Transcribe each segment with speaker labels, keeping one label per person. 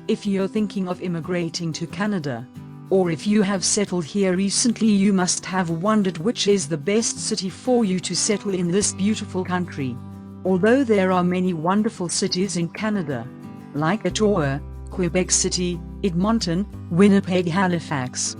Speaker 1: If you're thinking of immigrating to Canada, or if you have settled here recently, you must have wondered which is the best city for you to settle in this beautiful country. Although there are many wonderful cities in Canada, like Ottawa, Quebec City, Edmonton, Winnipeg, Halifax.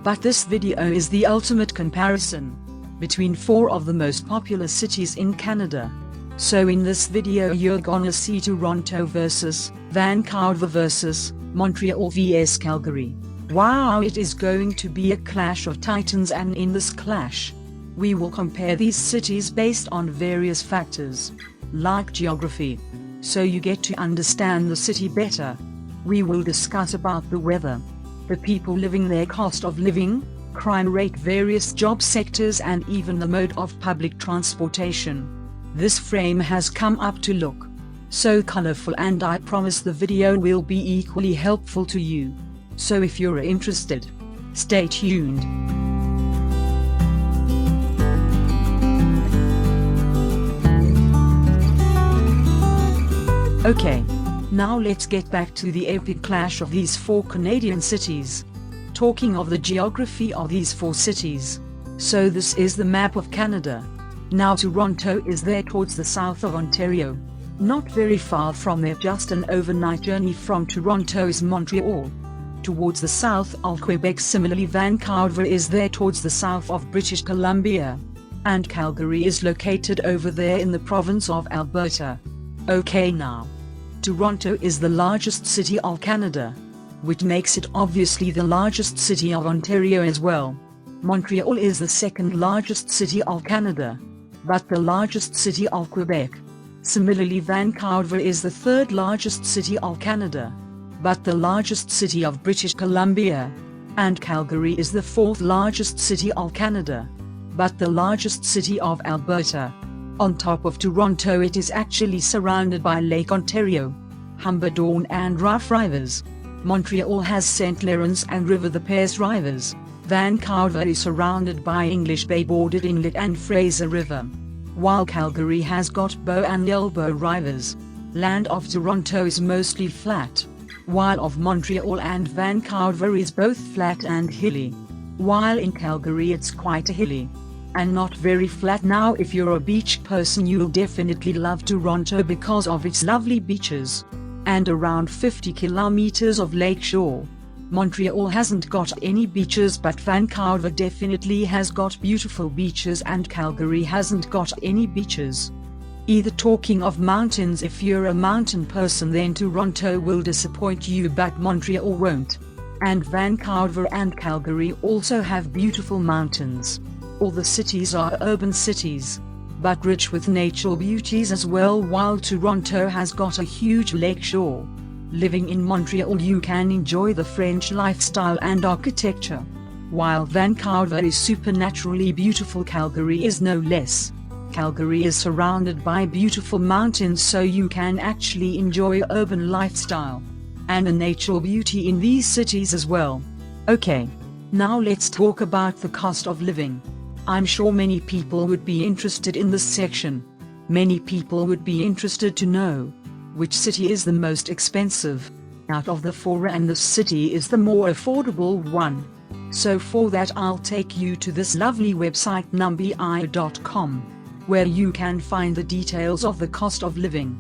Speaker 1: But this video is the ultimate comparison between 4 of the most popular cities in Canada. So in this video you're gonna see Toronto versus Vancouver versus Montreal vs Calgary. Wow, it is going to be a clash of titans, and in this clash, we will compare these cities based on various factors, like geography, so you get to understand the city better. We will discuss about the weather, the people living there, cost of living, crime rate, various job sectors, and even the mode of public transportation. This frame has come up to look so colorful, and I promise the video will be equally helpful to you. So if you're interested, stay tuned. Okay, now let's get back to the epic clash of these 4 Canadian cities. Talking of the geography of these 4 cities, so this is the map of Canada. Now Toronto is there towards the south of Ontario. Not very far from there, just an overnight journey from Toronto, is Montreal. Towards the south of Quebec. Similarly, Vancouver is there towards the south of British Columbia. And Calgary is located over there in the province of Alberta. Okay, now Toronto is the largest city of Canada, which makes it obviously the largest city of Ontario as well. Montreal is the second largest city of Canada, but the largest city of Quebec. Similarly, Vancouver is the third largest city of Canada, but the largest city of British Columbia. And Calgary is the 4th largest city of Canada, but the largest city of Alberta. On top of Toronto, it is actually surrounded by Lake Ontario, Humberdawn and Rough Rivers. Montreal has St. Lawrence and River the Peace Rivers. Vancouver is surrounded by English Bay bordered inlet and Fraser River, while Calgary has got Bow and Elbow Rivers. Land of Toronto is mostly flat, while of Montreal and Vancouver is both flat and hilly, while in Calgary it's quite hilly and not very flat. Now if you're a beach person, you'll definitely love Toronto because of its lovely beaches and around 50 kilometers of lake shore. Montreal hasn't got any beaches, but Vancouver definitely has got beautiful beaches, and Calgary hasn't got any beaches either. Talking of mountains, if you're a mountain person, then Toronto will disappoint you, but Montreal won't. And Vancouver and Calgary also have beautiful mountains. All the cities are urban cities, but rich with natural beauties as well, while Toronto has got a huge lake shore. Living in Montreal, you can enjoy the French lifestyle and architecture, while Vancouver is supernaturally beautiful. Calgary is no less. Calgary is surrounded by beautiful mountains, so you can actually enjoy urban lifestyle and the natural beauty in these cities as well. Okay, now let's talk about the cost of living. I'm sure many people would be interested in this section. Many people would be interested to know which city is the most expensive out of the 4, and this city is the more affordable one. So for that, I'll take you to this lovely website numbei.com, where you can find the details of the cost of living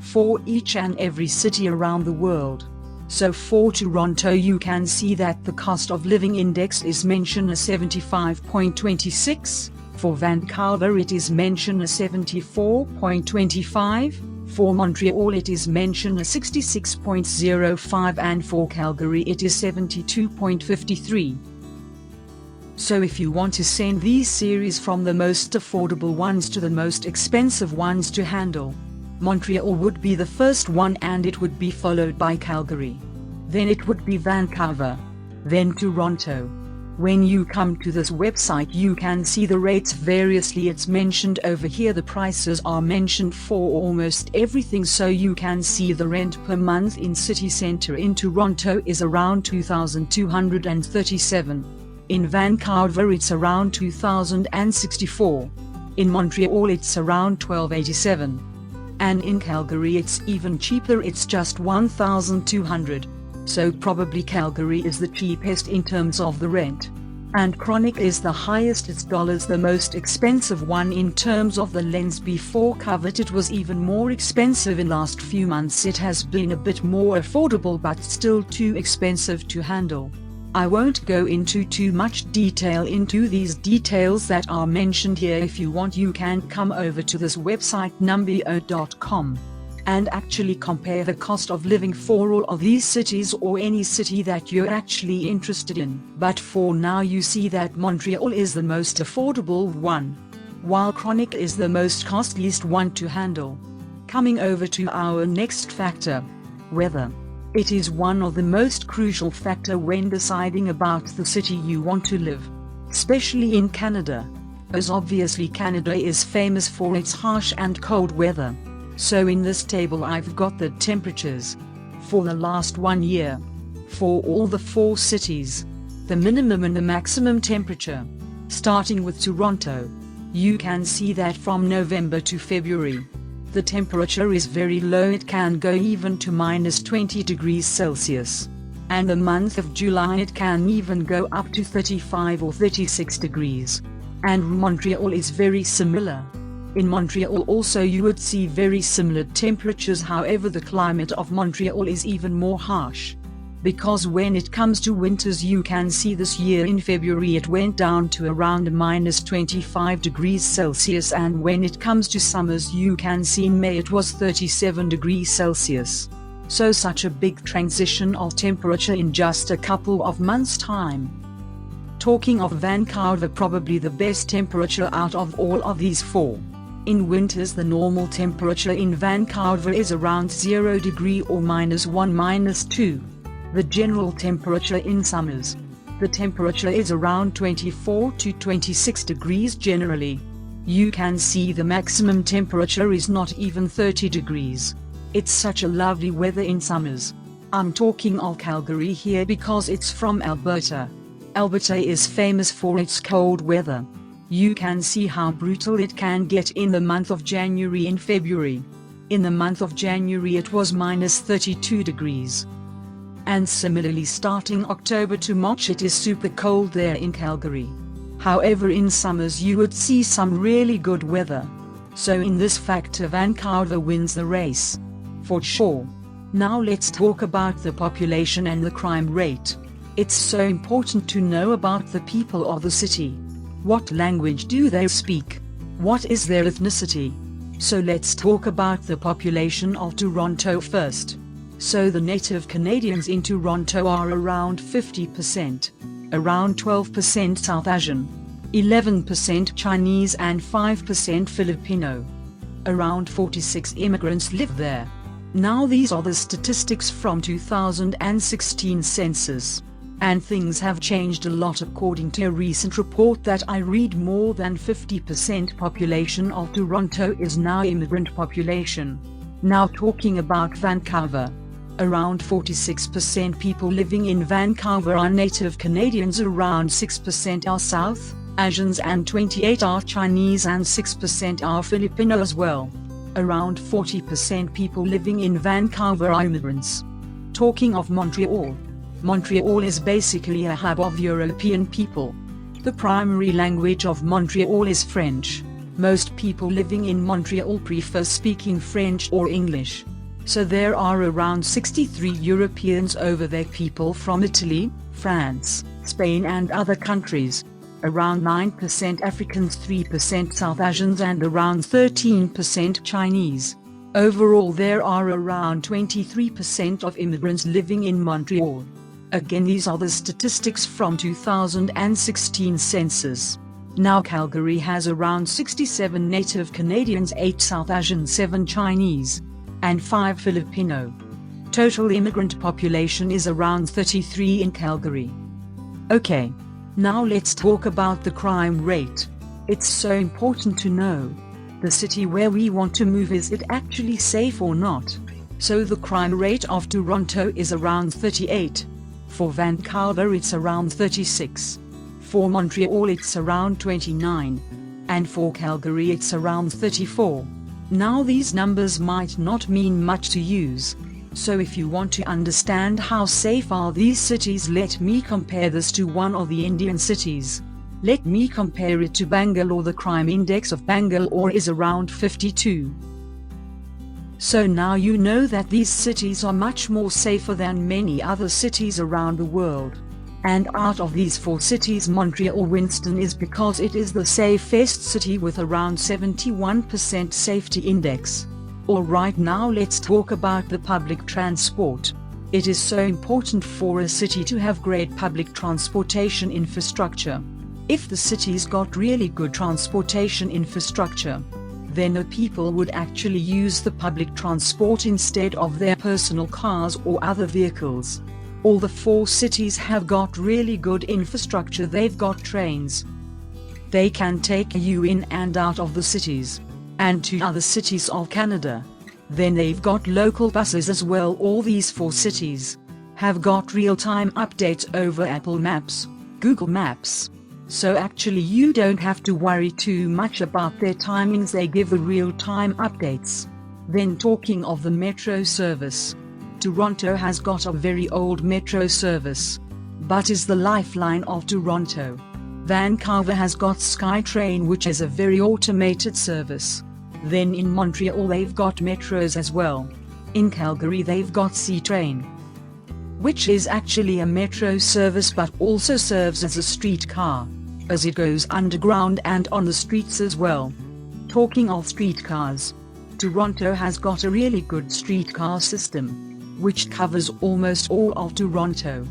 Speaker 1: for each and every city around the world. So for Toronto, you can see that the cost of living index is mentioned as 75.26. For Vancouver it is mentioned as 74.25. For Montreal it is mentioned as 66.05, and for Calgary it is 72.53. So if you want to send these series from the most affordable ones to the most expensive ones to handle, Montreal would be the first one, and it would be followed by Calgary. Then it would be Vancouver. Then Toronto. When you come to this website, you can see the rates variously. It's mentioned over here. The prices are mentioned for almost everything, so you can see the rent per month in city center in Toronto is around $2,237. In Vancouver it's around $2,064. In Montreal it's around $1,287. And in Calgary it's even cheaper, it's just $1,200. So probably Calgary is the cheapest in terms of the rent. And Chronic is the highest, it's dollars the most expensive one in terms of the lens. Before COVID it was even more expensive. In last few months it has been a bit more affordable but still too expensive to handle. I won't go into too much detail into these details that are mentioned here. If you want you can come over to this website numbeo.com and actually compare the cost of living for all of these cities or any city that you're actually interested in. But for now you see that Montreal is the most affordable one, while Chronic is the most costliest one to handle. Coming over to our next factor, weather. It is one of the most crucial factor when deciding about the city you want to live, especially in Canada, as obviously Canada is famous for its harsh and cold weather. So in this table I've got the temperatures for the last 1 year for all the 4 cities, the minimum and the maximum temperature. Starting with Toronto, you can see that from November to February, the temperature is very low. It can go even to -20 degrees Celsius. And the month of July it can even go up to 35 or 36 degrees. And Montreal is very similar. In Montreal also you would see very similar temperatures. However, the climate of Montreal is even more harsh, because when it comes to winters you can see this year in February it went down to around -25 degrees Celsius, and when it comes to summers you can see in May it was 37 degrees Celsius. So such a big transition of temperature in just a couple of months' time. Talking of Vancouver, probably the best temperature out of all of these 4. In winters the normal temperature in Vancouver is around 0 degree or -1, -2. The general temperature in summers, the temperature is around 24 to 26 degrees generally. You can see the maximum temperature is not even 30 degrees. It's such a lovely weather in summers. I'm talking of Calgary here because it's from Alberta. Alberta is famous for its cold weather. You can see how brutal it can get in the month of January and February. In the month of January it was -32 degrees. And similarly starting October to March it is super cold there in Calgary. However, in summers you would see some really good weather. So in this factor Vancouver wins the race, for sure. Now let's talk about the population and the crime rate. It's so important to know about the people of the city. What language do they speak? What is their ethnicity? So let's talk about the population of Toronto first. So the native Canadians in Toronto are around 50%, around 12% South Asian, 11% Chinese and 5% Filipino. Around 46 immigrants live there. Now these are the statistics from 2016 census. And things have changed a lot according to a recent report that I read. More than 50% population of Toronto is now immigrant population. Now talking about Vancouver, around 46% people living in Vancouver are native Canadians, around 6% are South Asians and 28% are Chinese and 6% are Filipino as well. Around 40% people living in Vancouver are immigrants. Talking of Montreal, Montreal is basically a hub of European people. The primary language of Montreal is French. Most people living in Montreal prefer speaking French or English. So there are around 63 Europeans over there, people from Italy, France, Spain and other countries. Around 9% Africans, 3% South Asians and around 13% Chinese. Overall there are around 23% of immigrants living in Montreal. Again, these are the statistics from 2016 census. Now Calgary has around 67 native Canadians, 8 South Asian, 7 Chinese, and 5 Filipino. Total immigrant population is around 33 in Calgary. Okay, now let's talk about the crime rate. It's so important to know the city where we want to move, is it actually safe or not? So the crime rate of Toronto is around 38. For Vancouver it's around 36. For Montreal it's around 29. And for Calgary it's around 34. Now these numbers might not mean much to use, So if you want to understand how safe are these cities, let me compare this to one of the Indian cities. Let me compare it to Bangalore. The crime index of Bangalore is around 52. So now you know that these cities are much more safer than many other cities around the world. And out of these 4 cities, Montreal Winston is because it is the safest city with around 71% safety index. Alright, now let's talk about the public transport. It is so important for a city to have great public transportation infrastructure. If the city's got really good transportation infrastructure, then the people would actually use the public transport instead of their personal cars or other vehicles. All the 4 cities have got really good infrastructure. They've got trains. They can take you in and out of the cities and to other cities of Canada. Then they've got local buses as well. All these 4 cities have got real-time updates over Apple Maps, Google Maps. So actually you don't have to worry too much about their timings. They give the real-time updates. Then talking of the metro service, Toronto has got a very old metro service, but is the lifeline of Toronto. Vancouver has got SkyTrain, which is a very automated service. Then in Montreal they've got metros as well. In Calgary they've got CTrain, which is actually a metro service but also serves as a streetcar, as it goes underground and on the streets as well. Talking of streetcars, Toronto has got a really good streetcar system, which covers almost all of Toronto.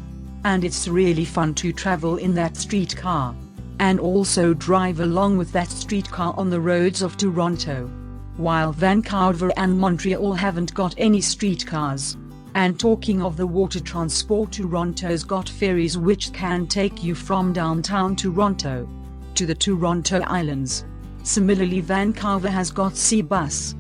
Speaker 1: And it's really fun to travel in that streetcar, and also drive along with that streetcar on the roads of Toronto. While Vancouver and Montreal haven't got any streetcars. And talking of the water transport, Toronto's got ferries which can take you from downtown Toronto to the Toronto Islands. Similarly, Vancouver has got Sea Bus,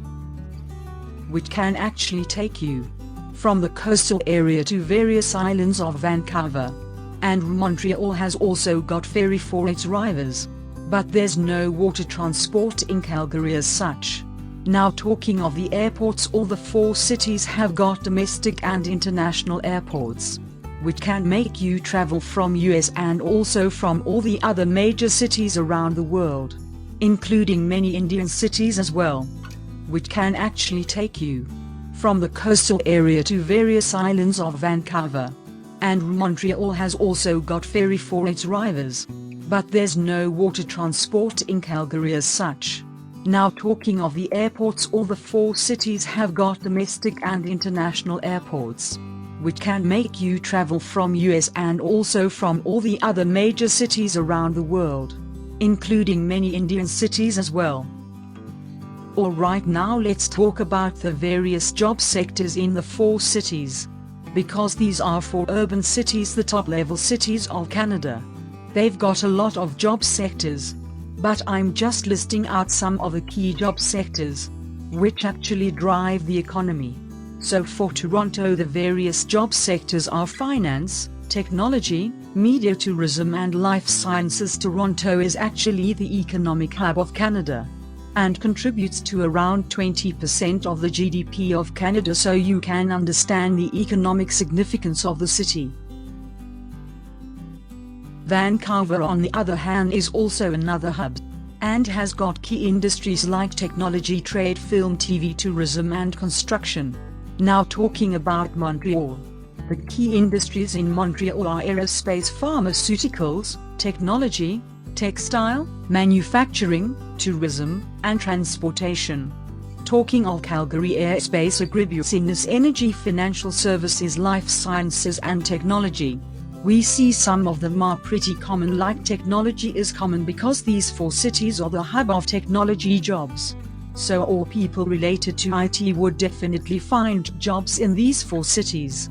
Speaker 1: which can actually take you from the coastal area to various islands of Vancouver. And Montreal has also got ferry for its rivers. But there's no water transport in Calgary as such. Now talking of the airports, all the 4 cities have got domestic and international airports, which can make you travel from US and also from all the other major cities around the world, including many Indian cities as well, which can actually take you from the coastal area to various islands of Vancouver. And Montreal has also got ferry for its rivers, but there's no water transport in Calgary as such. Now talking of the airports, all the 4 cities have got domestic and international airports, which can make you travel from US and also from all the other major cities around the world, including many Indian cities as well. Alright, now let's talk about the various job sectors in the 4 cities, because these are 4 urban cities, the top level cities of Canada. They've got a lot of job sectors, but I'm just listing out some of the key job sectors, which actually drive the economy. So for Toronto, the various job sectors are finance, technology, media, tourism and life sciences. Toronto is actually the economic hub of Canada, and contributes to around 20% of the GDP of Canada, so you can understand the economic significance of the city. Vancouver, on the other hand, is also another hub, and has got key industries like technology, trade, film, TV, tourism and construction. Now talking about Montreal, the key industries in Montreal are aerospace, pharmaceuticals, technology, textile, manufacturing, tourism, and transportation. Talking of Calgary, airspace, agribusiness, energy, financial services, life sciences and technology. We see some of them are pretty common, like technology is common because these 4 cities are the hub of technology jobs. So all people related to IT would definitely find jobs in these 4 cities.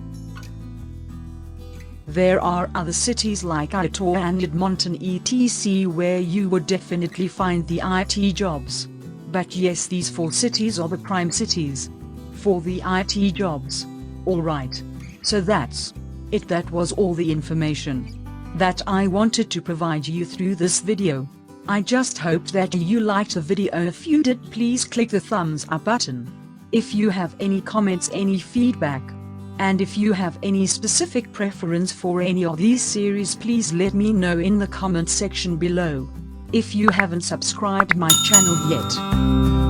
Speaker 1: There are other cities like Ottawa and Edmonton etc. where you would definitely find the IT jobs. But yes, these 4 cities are the prime cities for the IT jobs. Alright. So that's it. That was all the information that I wanted to provide you through this video. I just hoped that you liked the video. If you did, please click the thumbs up button. If you have any comments, any feedback, And if you have any specific preference for any of these series, please let me know in the comment section below. If you haven't subscribed my channel yet,